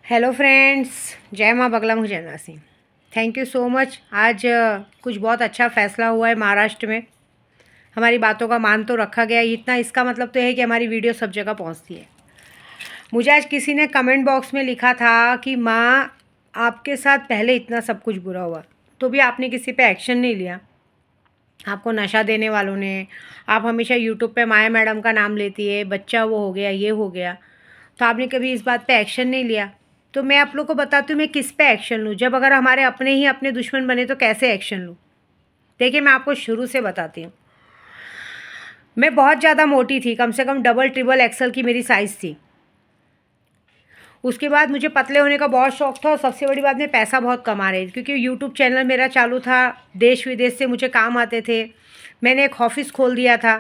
Hello friends, जय माँ बगला मुझे Singh. Thank you so much. आज कुछ बहुत अच्छा फ़ैसला हुआ है महाराष्ट्र में। हमारी बातों का मान तो रखा गया। इतना इसका मतलब तो है कि हमारी वीडियो सब जगह पहुंचती है। मुझे आज किसी ने कमेंट बॉक्स में लिखा था कि माँ, आपके साथ पहले इतना सब कुछ बुरा हुआ तो भी आपने किसी पे एक्शन नहीं लिया। आपको नशा देने वालों ने, आप हमेशा यूट्यूब पे माया मैडम का नाम लेती है, बच्चा वो हो गया, ये हो गया, तो आपने कभी इस बात पे एक्शन नहीं लिया। तो मैं आप लोग को बताती हूँ मैं किस पे एक्शन लूँ। जब अगर हमारे अपने ही अपने दुश्मन बने तो कैसे एक्शन लूँ। देखिए, मैं आपको शुरू से बताती हूँ। मैं बहुत ज़्यादा मोटी थी, कम से कम डबल ट्रिपल एक्सल की मेरी साइज़ थी। उसके बाद मुझे पतले होने का बहुत शौक था और सबसे बड़ी बात, मैं पैसा बहुत कमा रही थी क्योंकि यूट्यूब चैनल मेरा चालू था। देश विदेश से मुझे काम आते थे। मैंने एक ऑफ़िस खोल दिया था।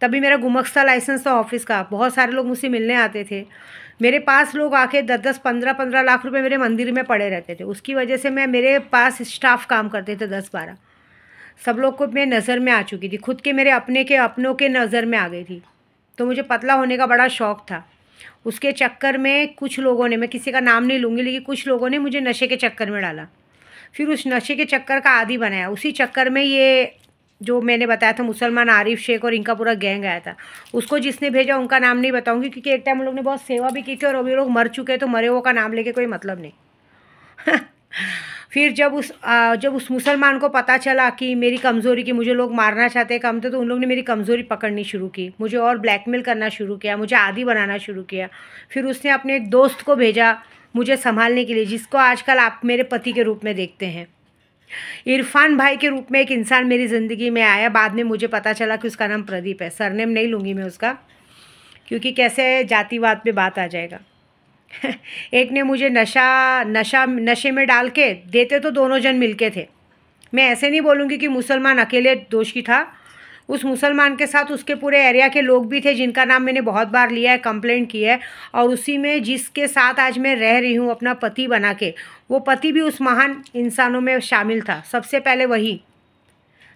तभी मेरा गुमस्ता लाइसेंस था ऑफिस का। बहुत सारे लोग मुझसे मिलने आते थे। मेरे पास लोग आके 10-10, 15-15 लाख रुपए मेरे मंदिर में पड़े रहते थे। उसकी वजह से मेरे पास स्टाफ काम करते थे 10-12। सब लोग को मैं नज़र में आ चुकी थी। खुद के मेरे अपनों के नज़र में आ गई थी। तो मुझे पतला होने का बड़ा शौक़ था। उसके चक्कर में कुछ लोगों ने, मैं किसी का नाम नहीं लूँगी, लेकिन कुछ लोगों ने मुझे नशे के चक्कर में डाला। फिर उस नशे के चक्कर का आदी बनाया। उसी चक्कर में ये जो मैंने बताया था मुसलमान आरिफ शेख और इनका पूरा गैंग आया था। उसको जिसने भेजा उनका नाम नहीं बताऊंगी क्योंकि एक टाइम उन लोग ने बहुत सेवा भी की थी और अभी लोग मर चुके हैं, तो मरे हुए का नाम लेके कोई मतलब नहीं। फिर जब उस मुसलमान को पता चला कि मेरी कमज़ोरी की, मुझे लोग मारना चाहते काम थे, तो उन लोग ने मेरी कमज़ोरी पकड़नी शुरू की, मुझे और ब्लैकमेल करना शुरू किया, मुझे आदी बनाना शुरू किया। फिर उसने अपने एक दोस्त को भेजा मुझे संभालने के लिए, जिसको आजकल आप मेरे पति के रूप में देखते हैं। इरफान भाई के रूप में एक इंसान मेरी ज़िंदगी में आया। बाद में मुझे पता चला कि उसका नाम प्रदीप है। सरनेम नहीं लूँगी मैं उसका, क्योंकि कैसे जातिवाद पे बात आ जाएगा। एक ने मुझे नशे में डाल के देते तो दोनों जन मिलके थे। मैं ऐसे नहीं बोलूँगी कि मुसलमान अकेले दोषी था। उस मुसलमान के साथ उसके पूरे एरिया के लोग भी थे, जिनका नाम मैंने बहुत बार लिया है, कंप्लेंट की है। और उसी में जिसके साथ आज मैं रह रही हूँ अपना पति बना के, वो पति भी उस महान इंसानों में शामिल था। सबसे पहले वही।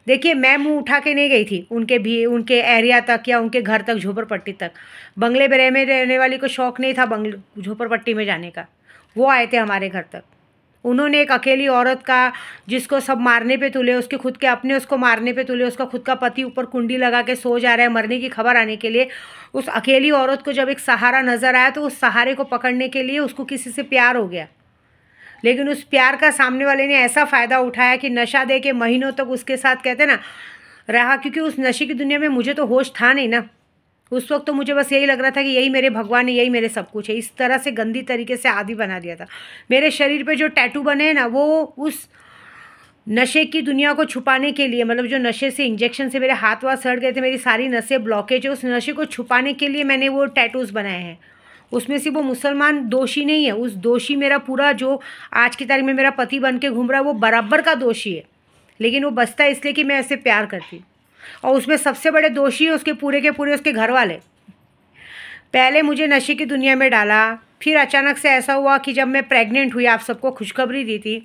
देखिए, मैं मुंह उठा के नहीं गई थी उनके एरिया तक या उनके घर तक, झोपड़पट्टी तक। बंगले में रहने वाली को शौक़ नहीं था झोपड़पट्टी में जाने का। वो आए थे हमारे घर तक। उन्होंने एक अकेली औरत का, जिसको सब मारने पे तुले, उसके खुद के अपने उसको मारने पे तुले, उसका खुद का पति ऊपर कुंडी लगा के सो जा रहा है मरने की खबर आने के लिए, उस अकेली औरत को जब एक सहारा नज़र आया तो उस सहारे को पकड़ने के लिए उसको किसी से प्यार हो गया। लेकिन उस प्यार का सामने वाले ने ऐसा फ़ायदा उठाया कि नशा दे के महीनों तक उसके साथ, कहते ना, रहा। क्योंकि उस नशे की दुनिया में मुझे तो होश था नहीं ना। उस वक्त तो मुझे बस यही लग रहा था कि यही मेरे भगवान है, यही मेरे सब कुछ है। इस तरह से गंदी तरीके से आदी बना दिया था। मेरे शरीर पे जो टैटू बने हैं ना, वो उस नशे की दुनिया को छुपाने के लिए, मतलब जो नशे से इंजेक्शन से मेरे हाथ वाथ सड़ गए थे, मेरी सारी नसें ब्लॉकेज है, उस नशे को छुपाने के लिए मैंने वो टैटूज़ बनाए हैं। उसमें से वो मुसलमान दोषी नहीं है। उस दोषी मेरा पूरा, जो आज की तारीख में मेरा पति बन के घूम रहा है, वो बराबर का दोषी है। लेकिन वो बचता है इसलिए कि मैं ऐसे प्यार करती हूँ। और उसमें सबसे बड़े दोषी है उसके पूरे के पूरे उसके घर वाले। पहले मुझे नशे की दुनिया में डाला। फिर अचानक से ऐसा हुआ कि जब मैं प्रेग्नेंट हुई, आप सबको खुशखबरी दी थी,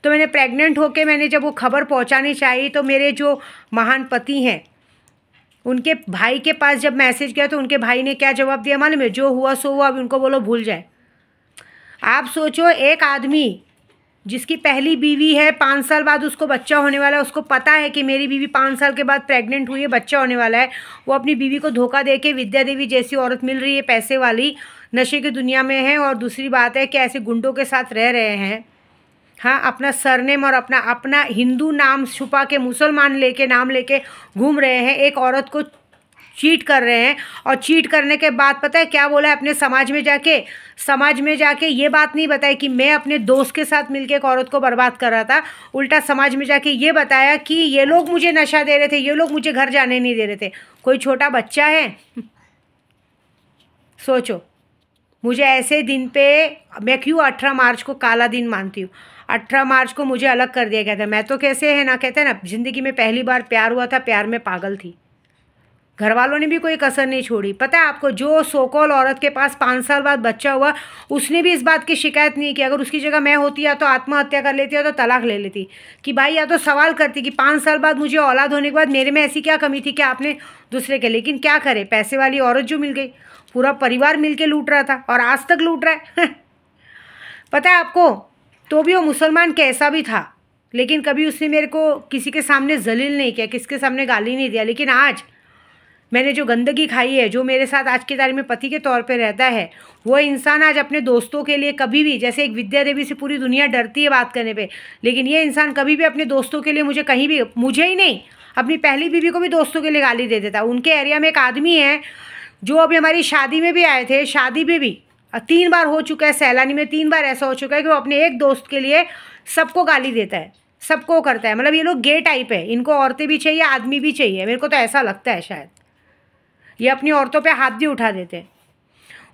तो मैंने प्रेग्नेंट होके मैंने जब वो खबर पहुंचानी चाहिए, तो मेरे जो महान पति हैं, उनके भाई के पास जब मैसेज किया तो उनके भाई ने क्या जवाब दिया मालूम है? जो हुआ सो हुआ, अब उनको बोलो भूल जाए। आप सोचो, एक आदमी जिसकी पहली बीवी है, 5 साल बाद उसको बच्चा होने वाला है, उसको पता है कि मेरी बीवी 5 साल के बाद प्रेग्नेंट हुई है, बच्चा होने वाला है, वो अपनी बीवी को धोखा दे के विद्या देवी जैसी औरत मिल रही है, पैसे वाली, नशे की दुनिया में है। और दूसरी बात है कि ऐसे गुंडों के साथ रह रहे हैं। हाँ, अपना सरनेम और अपना हिंदू नाम छुपा के, मुसलमान लेके नाम लेके घूम रहे हैं। एक औरत को चीट कर रहे हैं। और चीट करने के बाद पता है क्या बोला है अपने समाज में जाके ये बात नहीं बताई कि मैं अपने दोस्त के साथ मिलके एक औरत को बर्बाद कर रहा था। उल्टा समाज में जाके ये बताया कि ये लोग मुझे नशा दे रहे थे, ये लोग मुझे घर जाने नहीं दे रहे थे। कोई छोटा बच्चा है? सोचो। मुझे ऐसे दिन पे, मैं क्यों 18 मार्च को काला दिन मानती हूँ। 18 मार्च को मुझे अलग कर दिया गया था। मैं तो कैसे है ना, कहते हैं ना, ज़िंदगी में पहली बार प्यार हुआ था, प्यार में पागल थी। घर वालों ने भी कोई कसर नहीं छोड़ी। पता है आपको, जो सोकॉल औरत के पास 5 साल बाद बच्चा हुआ, उसने भी इस बात की शिकायत नहीं की। अगर उसकी जगह मैं होती, या तो आत्महत्या कर लेती या तो तलाक ले लेती। कि भाई, या तो सवाल करती कि 5 साल बाद मुझे औलाद होने के बाद मेरे में ऐसी क्या कमी थी कि आपने दूसरे के। लेकिन क्या करे, पैसे वाली औरत जो मिल गई, पूरा परिवार मिल के लूट रहा था और आज तक लूट रहा है। पता है आपको, तो भी वो मुसलमान कैसा भी था, लेकिन कभी उसने मेरे को किसी के सामने जलील नहीं किया, किसके सामने गाली नहीं दिया। लेकिन आज मैंने जो गंदगी खाई है, जो मेरे साथ आज की तारीख में पति के तौर पे रहता है, वो इंसान आज अपने दोस्तों के लिए कभी भी, जैसे एक विद्या देवी से पूरी दुनिया डरती है बात करने पे, लेकिन ये इंसान कभी भी अपने दोस्तों के लिए, मुझे कहीं भी, मुझे ही नहीं अपनी पहली बीवी को भी दोस्तों के लिए गाली दे देता। उनके एरिया में एक आदमी है जो अभी हमारी शादी में भी आए थे, शादी में भी 3 बार हो चुका है, सैलानी में 3 बार ऐसा हो चुका है कि वो अपने एक दोस्त के लिए सबको गाली देता है, सबको करता है। मतलब ये लोग गे टाइप है, इनको औरतें भी चाहिए, आदमी भी चाहिए, मेरे को तो ऐसा लगता है। शायद ये अपनी औरतों पे हाथ भी उठा देते हैं।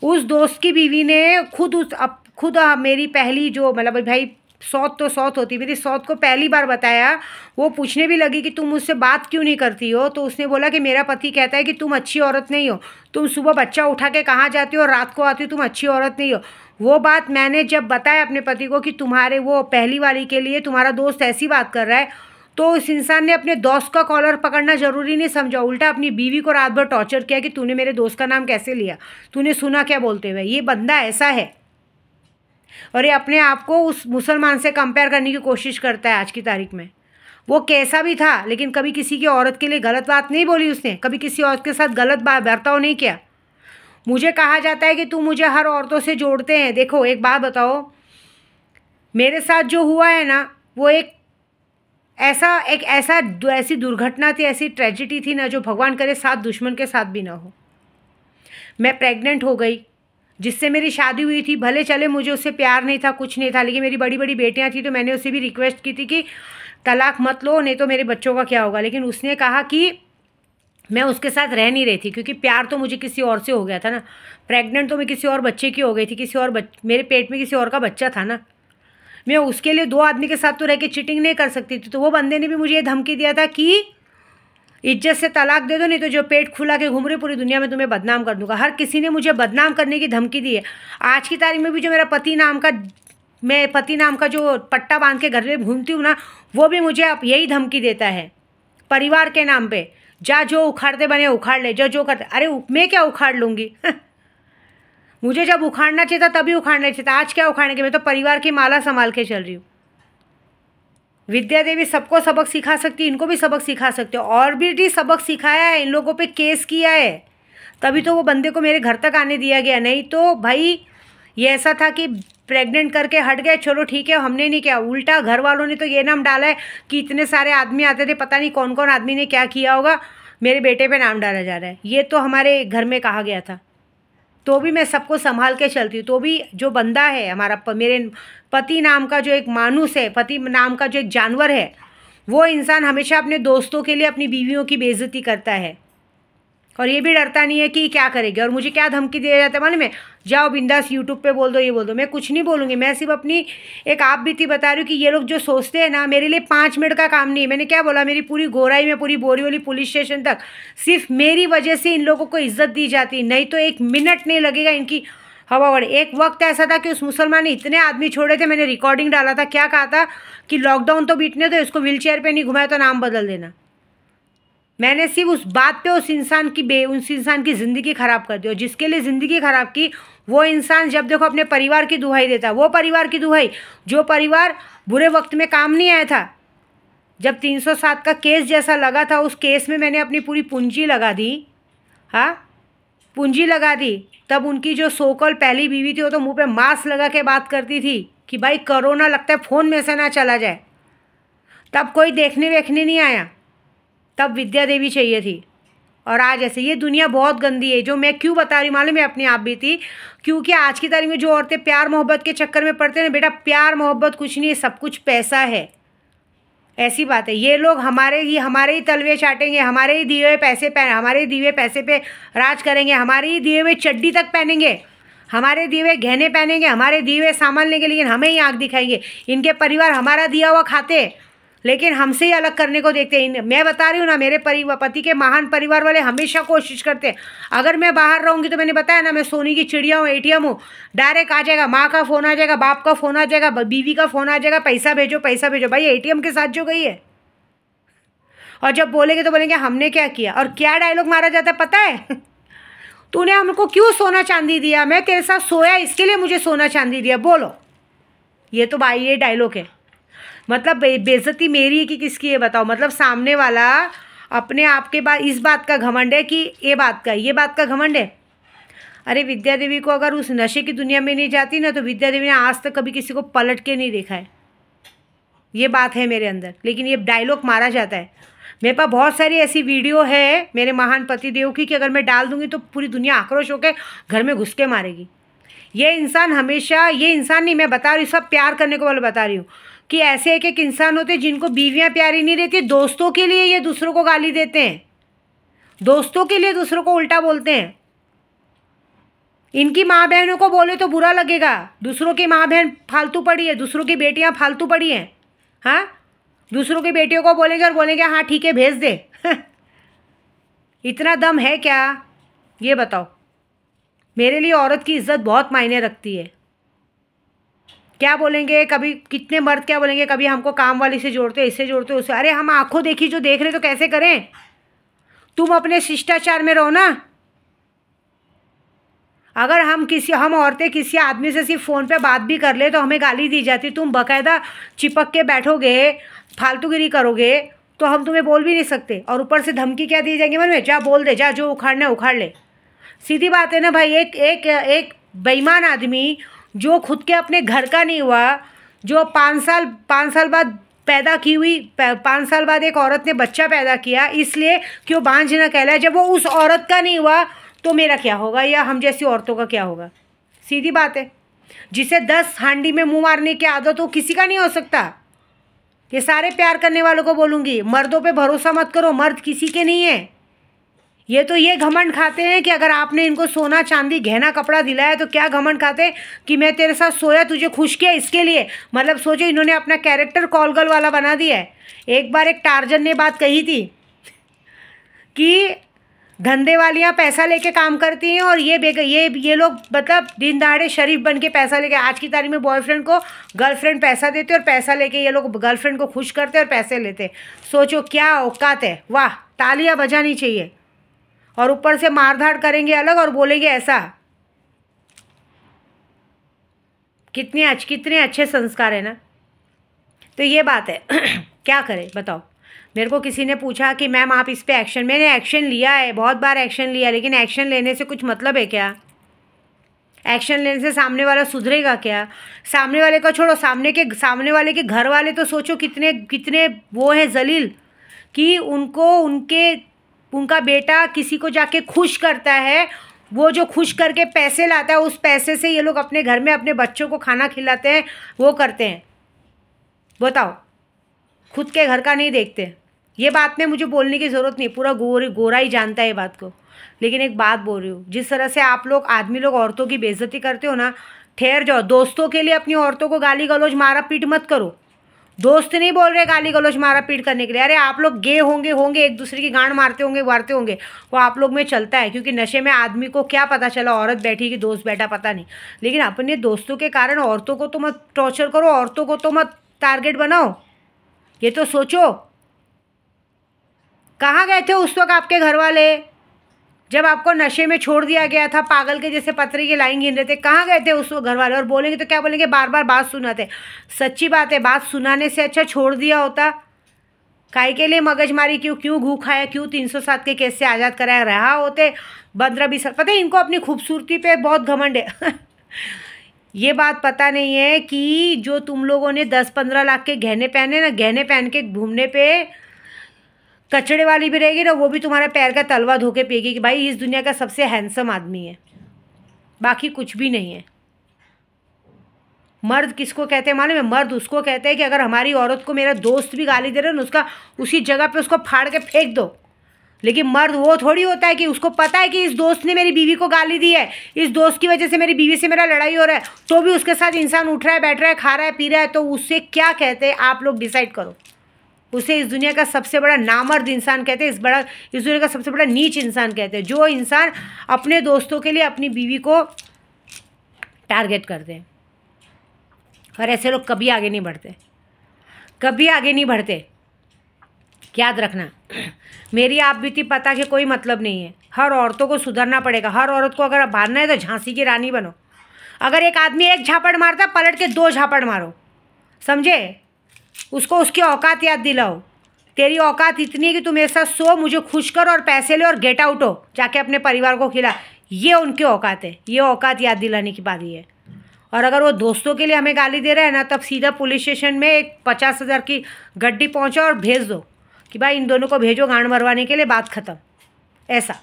उस दोस्त की बीवी ने खुद मेरी पहली जो, मतलब भाई सौत तो सौत होती, मेरी सौत को पहली बार बताया। वो पूछने भी लगी कि तुम मुझसे बात क्यों नहीं करती हो, तो उसने बोला कि मेरा पति कहता है कि तुम अच्छी औरत नहीं हो, तुम सुबह बच्चा उठा के कहाँ जाती हो और रात को आती हो, तुम अच्छी औरत नहीं हो। वो बात मैंने जब बताया अपने पति को कि तुम्हारे वो पहली वाली के लिए तुम्हारा दोस्त ऐसी बात कर रहा है, तो उस इंसान ने अपने दोस्त का कॉलर पकड़ना ज़रूरी नहीं समझा, उल्टा अपनी बीवी को रात भर टॉर्चर किया कि तूने मेरे दोस्त का नाम कैसे लिया, तूने सुना क्या बोलते हुए। ये बंदा ऐसा है, और ये अपने आप को उस मुसलमान से कंपेयर करने की कोशिश करता है आज की तारीख में। वो कैसा भी था, लेकिन कभी किसी की औरत के लिए गलत बात नहीं बोली उसने, कभी किसी औरत के साथ गलत बर्ताव नहीं किया। मुझे कहा जाता है कि तू मुझे हर औरतों से जोड़ते हैं। देखो एक बात बताओ, मेरे साथ जो हुआ है ना, वो ऐसी दुर्घटना थी, ऐसी ट्रेजिडी थी ना, जो भगवान करे साथ दुश्मन के साथ भी ना हो। मैं प्रेग्नेंट हो गई, जिससे मेरी शादी हुई थी, भले चले मुझे उससे प्यार नहीं था, कुछ नहीं था, लेकिन मेरी बड़ी बड़ी बेटियां थी, तो मैंने उससे भी रिक्वेस्ट की थी कि तलाक मत लो, नहीं तो मेरे बच्चों का क्या होगा। लेकिन उसने कहा कि मैं उसके साथ रह नहीं रही थी, क्योंकि प्यार तो मुझे किसी और से हो गया था ना। प्रेग्नेंट तो मैं किसी और बच्चे की हो गई थी, किसी और मेरे पेट में किसी और का बच्चा था ना। मैं उसके लिए 2 आदमी के साथ तो रह के चीटिंग नहीं कर सकती थी। तो वो बंदे ने भी मुझे ये धमकी दिया था कि इज्जत से तलाक दे दो, नहीं तो जो पेट खुला के घूम रहे पूरी दुनिया में तुम्हें बदनाम कर दूंगा। हर किसी ने मुझे बदनाम करने की धमकी दी है। आज की तारीख में भी जो मेरा पति नाम का जो पट्टा बांध के घर में घूमती हूँ ना, वो भी मुझे अब यही धमकी देता है परिवार के नाम पे। जा, जो उखाड़ते बने उखाड़ ले, जो करते। अरे मैं क्या उखाड़ लूँगी मुझे जब उखाड़ना चाहिए था तभी उखाड़ना चाहिए था, आज क्या उखाड़ने के। मैं तो परिवार की माला संभाल के चल रही हूँ। विद्या देवी सबको सबक सिखा सकती है, इनको भी सबक सिखा सकते हो। और भी सबक सिखाया है, इन लोगों पे केस किया है, तभी तो वो बंदे को मेरे घर तक आने दिया गया। नहीं तो भाई ये ऐसा था कि प्रेग्नेंट करके हट गए, चलो ठीक है, हमने नहीं किया। उल्टा घर वालों ने तो ये नाम डाला है कि इतने सारे आदमी आते थे, पता नहीं कौन कौन आदमी ने क्या किया होगा, मेरे बेटे पे नाम डाला जा रहा है। ये तो हमारे घर में कहा गया था। तो भी मैं सबको संभाल के चलती हूँ। तो भी जो बंदा है हमारा, मेरे पति नाम का जो एक मानुस है, पति नाम का जो एक जानवर है, वो इंसान हमेशा अपने दोस्तों के लिए अपनी बीवियों की बेइज्जती करता है, और ये भी डरता नहीं है कि क्या करेगी। और मुझे क्या धमकी दिया जाता है मालूम है, जाओ बिंदास यूट्यूब पे बोल दो, ये बोल दो। मैं कुछ नहीं बोलूँगी, मैं सिर्फ अपनी एक आप बीती बता रही हूँ कि ये लोग जो सोचते हैं ना, मेरे लिए 5 मिनट का काम नहीं है। मैंने क्या बोला, मेरी पूरी गोराई में पूरी बोरीवली पुलिस स्टेशन तक सिर्फ मेरी वजह से इन लोगों को इज्जत दी जाती, नहीं तो 1 मिनट नहीं लगेगा इनकी हवा बढ़े। एक वक्त ऐसा था कि उस मुसलमान ने इतने आदमी छोड़े थे, मैंने रिकॉर्डिंग डाला था, क्या कहा था कि लॉकडाउन तो बीतने दो, इसको व्हील चेयर पर नहीं घुमाया तो नाम बदल देना। मैंने सिर्फ उस बात पे उस इंसान की ज़िंदगी ख़राब कर दी। और जिसके लिए ज़िंदगी ख़राब की, वो इंसान जब देखो अपने परिवार की दुहाई देता। वो परिवार की दुहाई, जो परिवार बुरे वक्त में काम नहीं आया था। जब 307 का केस जैसा लगा था, उस केस में मैंने अपनी पूरी पूंजी लगा दी। हाँ, पूंजी लगा दी। तब उनकी जो सोकल पहली बीवी थी, वो तो मुँह पे मास्क लगा के बात करती थी कि भाई कोरोना लगता है फ़ोन में से ना चला जाए। तब कोई देखने वेखने नहीं आया, तब विद्या देवी चाहिए थी। और आज ऐसे, ये दुनिया बहुत गंदी है। जो मैं क्यों बता रही मालूम है, अपनी आप भी थी, क्योंकि आज की तारीख में जो औरतें प्यार मोहब्बत के चक्कर में पड़ते हैं, बेटा प्यार मोहब्बत कुछ नहीं है, सब कुछ पैसा है। ऐसी बात है। ये लोग हमारे ही तलवे चाटेंगे, हमारे ही दिए हुए पैसे पे राज करेंगे, हमारे ही दिए हुए चड्डी तक पहनेंगे, हमारे दिए हुए गहने पहनेंगे, हमारे दिए हुए सामान लेंगे, लेकिन हमें ही आँख दिखाएंगे। इनके परिवार हमारा दिया हुआ खाते, लेकिन हमसे ही अलग करने को देखते हैं। मैं बता रही हूँ ना, मेरे पति के महान परिवार वाले हमेशा कोशिश करते हैं। अगर मैं बाहर रहूँगी तो मैंने बताया ना, मैं सोनी की चिड़िया हूँ, ATM हूँ। डायरेक्ट आ जाएगा, माँ का फ़ोन आ जाएगा, बाप का फ़ोन आ जाएगा, बीवी का फ़ोन आ जाएगा, पैसा भेजो पैसा भेजो। भाई ATM के साथ जो गई है। और जब बोलेंगे तो बोलेंगे हमने क्या किया। और क्या डायलॉग मारा जाता है पता है तूने हमको क्यों सोना चांदी दिया, मैं तेरे साथ सोया इसके लिए मुझे सोना चांदी दिया। बोलो, ये तो भाई ये डायलॉग है। मतलब बेइज्जती मेरी है कि किसकी है बताओ। मतलब सामने वाला अपने आप के बाद इस बात का घमंड है कि ये बात का घमंड है। अरे विद्या देवी को अगर उस नशे की दुनिया में नहीं जाती ना, तो विद्या देवी ने आज तक कभी किसी को पलट के नहीं देखा है। ये बात है मेरे अंदर, लेकिन ये डायलॉग मारा जाता है। मेरे पास बहुत सारी ऐसी वीडियो है मेरे महान पति देव की कि अगर मैं डाल दूंगी तो पूरी दुनिया आक्रोश होकर घर में घुस के मारेगी। ये इंसान हमेशा, ये इंसान नहीं, मैं बता रही हूँ, सब प्यार करने को वाले बता रही हूँ कि ऐसे एक एक इंसान होते हैं जिनको बीवियाँ प्यारी नहीं रहती, दोस्तों के लिए ये दूसरों को गाली देते हैं, दोस्तों के लिए दूसरों को उल्टा बोलते हैं। इनकी माँ बहनों को बोले तो बुरा लगेगा, दूसरों की माँ बहन फालतू पड़ी है, दूसरों की बेटियाँ फालतू पड़ी हैं। हाँ, दूसरों की बेटियों को बोलेंगे और बोलेंगे हाँ ठीक है भेज दे। इतना दम है क्या, ये बताओ। मेरे लिए औरत की इज्जत बहुत मायने रखती है। क्या बोलेंगे कभी, कितने मर्द क्या बोलेंगे, कभी हमको काम वाली से जोड़ते, इससे जोड़ते, उससे। अरे हम आंखों देखी जो देख रहे तो कैसे करें। तुम अपने शिष्टाचार में रहो ना। अगर हम औरतें किसी आदमी से सिर्फ फ़ोन पे बात भी कर ले तो हमें गाली दी जाती। तुम बाकायदा चिपक के बैठोगे, फालतूगिरी करोगे तो हम तुम्हें बोल भी नहीं सकते। और ऊपर से धमकी क्या दी जाएंगी मन में, जा बोल दे, जा जो उखाड़ना है उखाड़ ले। सीधी बात है ना भाई। एक बेईमान आदमी जो खुद के अपने घर का नहीं हुआ, जो 5 साल बाद पैदा की हुई, 5 साल बाद एक औरत ने बच्चा पैदा किया इसलिए कि वो बांझ न कहलाए, जब वो उस औरत का नहीं हुआ तो मेरा क्या होगा या हम जैसी औरतों का क्या होगा। सीधी बात है। जिसे 10 हांडी में मुंह मारने की आदत हो किसी का नहीं हो सकता। ये सारे प्यार करने वालों को बोलूँगी, मर्दों पे भरोसा मत करो, मर्द किसी के नहीं है। ये तो ये घमंड खाते हैं कि अगर आपने इनको सोना चांदी गहना कपड़ा दिलाया तो क्या घमंड खाते हैं कि मैं तेरे साथ सोया, तुझे खुश किया इसके लिए। मतलब सोचो, इन्होंने अपना कैरेक्टर कॉलगर्ल वाला बना दिया है। एक बार एक टार्जन ने बात कही थी कि धंधे वालियाँ पैसा लेके काम करती हैं और ये लोग मतलब दिन दहाड़े शरीफ बन के पैसा लेके, आज की तारीख में बॉयफ्रेंड को गर्लफ्रेंड पैसा देते और पैसा लेके ये लोग गर्लफ्रेंड को खुश करते और पैसे लेते। सोचो क्या औकात है। वाह, तालियां बजानी चाहिए। और ऊपर से मारधाड़ करेंगे अलग और बोलेंगे ऐसा। कितने अच्छे संस्कार है ना। तो ये बात है। क्या करें बताओ। मेरे को किसी ने पूछा कि मैम आप इस पे एक्शन, मैंने एक्शन लिया है, बहुत बार एक्शन लिया, लेकिन एक्शन लेने से कुछ मतलब है क्या। एक्शन लेने से सामने वाला सुधरेगा क्या। सामने वाले को छोड़ो, सामने वाले के घर वाले तो सोचो कितने वो है जलील कि उनका बेटा किसी को जाके खुश करता है। वो जो खुश करके पैसे लाता है, उस पैसे से ये लोग अपने घर में अपने बच्चों को खाना खिलाते हैं, वो करते हैं। बताओ, खुद के घर का नहीं देखते। ये बात में मुझे बोलने की ज़रूरत नहीं, पूरा गोरा ही जानता है ये बात को। लेकिन एक बात बोल रही हूँ, जिस तरह से आप लोग आदमी लोग औरतों की बेइज्जती करते हो ना, ठहर जाओ। दोस्तों के लिए अपनी औरतों को गाली गलौज मारा पीट मत करो। दोस्त नहीं बोल रहे गाली गलौज मारा पीट करने के लिए। अरे आप लोग गे होंगे एक दूसरे की गांड मारते होंगे, वो आप लोग में चलता है। क्योंकि नशे में आदमी को क्या पता चला औरत बैठी कि दोस्त बैठा, पता नहीं। लेकिन अपने दोस्तों के कारण औरतों को तो मत टॉर्चर करो, औरतों को तो मत टारगेट बनाओ। ये तो सोचो, कहाँ गए थे उस वक्त आपके घर वाले जब आपको नशे में छोड़ दिया गया था, पागल के जैसे पत्थर की लाइन गिन रहे थे। कहाँ गए थे उस वक्त घर वाले। और बोलेंगे तो क्या बोलेंगे, बार बार बात सुनाते। सच्ची बात है, बात सुनाने से अच्छा छोड़ दिया होता। काहे के लिए मगजमारी, क्यों घू खाया, क्यों 307 के केस से आज़ाद कराया, रहा होते 15-20 साल। पता है इनको अपनी खूबसूरती पे बहुत घमंड है। ये बात पता नहीं है कि जो तुम लोगों ने 10-15 लाख के गहने पहने ना, गहने पहन के घूमने पे कचड़े वाली भी रहेगी ना, वो भी तुम्हारा पैर का तलवा धो के पिएगी कि भाई इस दुनिया का सबसे हैंडसम आदमी है, बाकी कुछ भी नहीं है। मर्द किसको कहते हैं मालूम है। मर्द उसको कहते हैं कि अगर हमारी औरत को मेरा दोस्त भी गाली दे रहा है ना, उसका उसी जगह पे उसको फाड़ के फेंक दो। लेकिन मर्द वो थोड़ी होता है कि उसको पता है कि इस दोस्त ने मेरी बीवी को गाली दी है, इस दोस्त की वजह से मेरी बीवी से मेरा लड़ाई हो रहा है, तो भी उसके साथ इंसान उठ रहा है, बैठ रहा है, खा रहा है, पी रहा है। तो उससे क्या कहते हैं आप लोग डिसाइड करो। उसे इस दुनिया का सबसे बड़ा नामर्द इंसान कहते हैं, इस दुनिया का सबसे बड़ा नीच इंसान कहते हैं, जो इंसान अपने दोस्तों के लिए अपनी बीवी को टारगेट करते हैं। और ऐसे लोग कभी आगे नहीं बढ़ते, कभी आगे नहीं बढ़ते। याद रखना, मेरी आप बीती पता कि कोई मतलब नहीं है। हर औरतों को सुधरना पड़ेगा। हर औरत को अगर मारना है तो झांसी की रानी बनो। अगर एक आदमी एक झापड़ मारता, पलट के 2 झापड़ मारो, समझे? उसको उसकी औकात याद दिलाओ। तेरी औकात इतनी है कि तू मेरे साथ सो, मुझे खुश कर और पैसे ले और गेट आउट हो, जाके अपने परिवार को खिला। ये उनकी औकात है, ये औकात याद दिलाने की बात ही है। और अगर वो दोस्तों के लिए हमें गाली दे रहे हैं ना, तब सीधा पुलिस स्टेशन में एक 50,000 की गड्डी पहुँचाओ और भेज दो कि भाई इन दोनों को भेजो गांड मरवाने के लिए, बात ख़त्म। ऐसा।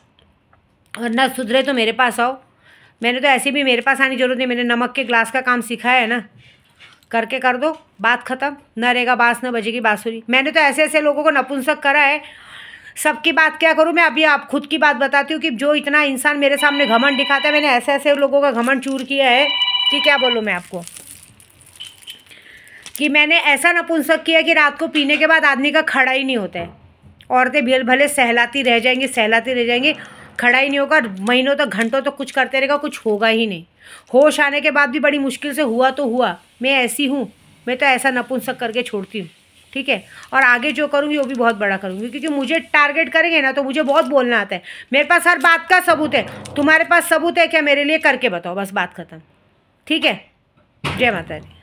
और ना सुधरे तो मेरे पास आओ। मैंने तो ऐसे भी, मेरे पास आने की जरूरत नहीं, मैंने नमक के ग्लास का काम सिखाया है ना, करके कर दो, बात ख़त्म। न रहेगा बांस न बजेगी बांसुरी। मैंने तो ऐसे ऐसे लोगों को नपुंसक करा है, सबकी बात क्या करूँ मैं। अभी आप खुद की बात बताती हूँ कि जो इतना इंसान मेरे सामने घमंड दिखाता है, मैंने ऐसे ऐसे लोगों का घमंड चूर किया है कि क्या बोलूँ मैं आपको। कि मैंने ऐसा नपुंसक किया कि रात को पीने के बाद आदमी का खड़ा ही नहीं होता है। औरतें भले सहलाती रह जाएंगी, खड़ा ही नहीं होगा, महीनों तक घंटों तक कुछ करते रहेगा, कुछ होगा ही नहीं। होश आने के बाद भी बड़ी मुश्किल से हुआ तो हुआ। मैं ऐसी हूँ, मैं तो ऐसा नपुंसक करके छोड़ती हूँ, ठीक है। और आगे जो करूँगी वो भी बहुत बड़ा करूँगी, क्योंकि मुझे टारगेट करेंगे ना तो मुझे बहुत बोलना आता है। मेरे पास हर बात का सबूत है। तुम्हारे पास सबूत है क्या मेरे लिए? करके बताओ, बस बात ख़त्म, ठीक है। जय माता दी।